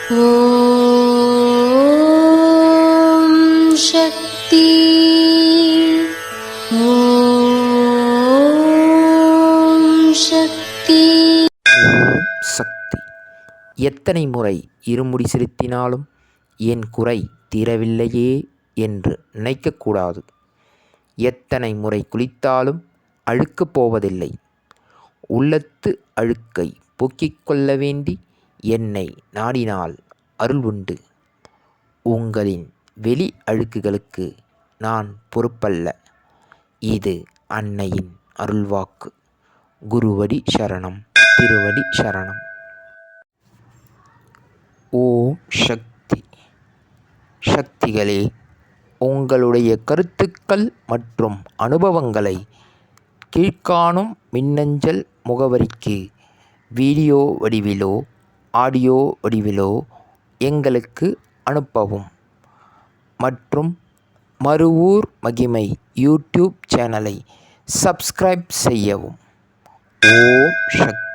ஓம் சக்தி. ஓம் சக்தி. ஓம் சக்தி. எத்தனை முறை இருமுடி செலுத்தினாலும் என் குறை தீரவில்லையே என்று நினைக்கக்கூடாது. எத்தனை முறை குளித்தாலும் அழுக்கு போவதில்லை. உள்ளத்து அழுக்கை போக்கிக் கொள்ள வேண்டி என்னை நாடினால் அருள் உண்டு. உங்களின் வெளி அழுக்குகளுக்கு நான் பொறுப்பல்ல. இது அன்னையின் அருள்வாக்கு. குருவடி சரணம், திருவடி சரணம். ஓம் சக்தி. சக்திகளே, உங்களுடைய கருத்துக்கள் மற்றும் அனுபவங்களை கீழ்காணும் மின்னஞ்சல் முகவரிக்கு வீடியோ வடிவிலோ ஆடியோ வடிவிலோ எங்களுக்கு அனுப்பவும். மற்றும் மறுவூர் மகிமை யூடியூப் சேனலை சப்ஸ்கிரைப் செய்யவும். ஓம் சக்தி.